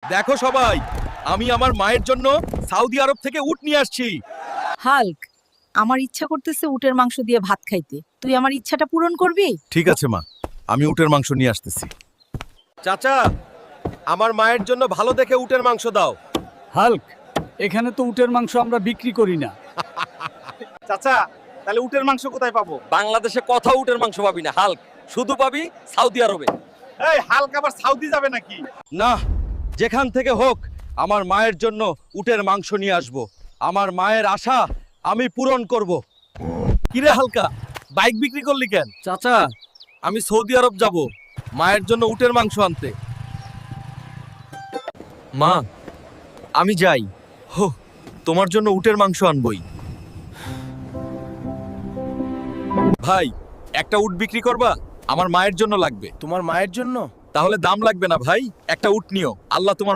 দেখো সবাই, আমি আমার মায়ের জন্য সৌদি আরব থেকে উট নিয়ে আসছি। হাল্ক, আমার ইচ্ছা করতেছে উটের মাংস দিয়ে ভাত খাইতে। তুই আমার ইচ্ছাটা পূরণ করবি? ঠিক আছে মা, আমি উটের মাংস নিয়ে আসতেছি। চাচা, আমার মায়ের জন্য ভালো দেখে উটের মাংস দাও। হাল্ক, এখানে তো উটের মাংস আমরা বিক্রি করি না। চাচা, তাহলে উটের মাংস কোথায় পাবো? বাংলাদেশে কথা উটের মাংস পাবি না হাল্ক, শুধু পাবি সৌদি আরবে। এই হালকা আবার সাউদি যাবে নাকি? না, যেখান থেকে হোক আমার মায়ের জন্য উটের মাংস নিয়ে আসব। আমার মায়ের আশা আমি পূরণ করব। কিরে হালকা, বাইক বিক্রি করলি কেন? চাচা, আমি সৌদি আরব যাব মায়ের জন্য উটের মাংস আনতে। মা, আমি যাই। হো, তোমার জন্য উটের মাংস আনবই। ভাই, একটা উট বিক্রি করবা? আমার মায়ের জন্য লাগবে। তোমার মায়ের জন্য? তাহলে দাম লাগবে না ভাই, একটা উট নিও। আল্লাহ তোমার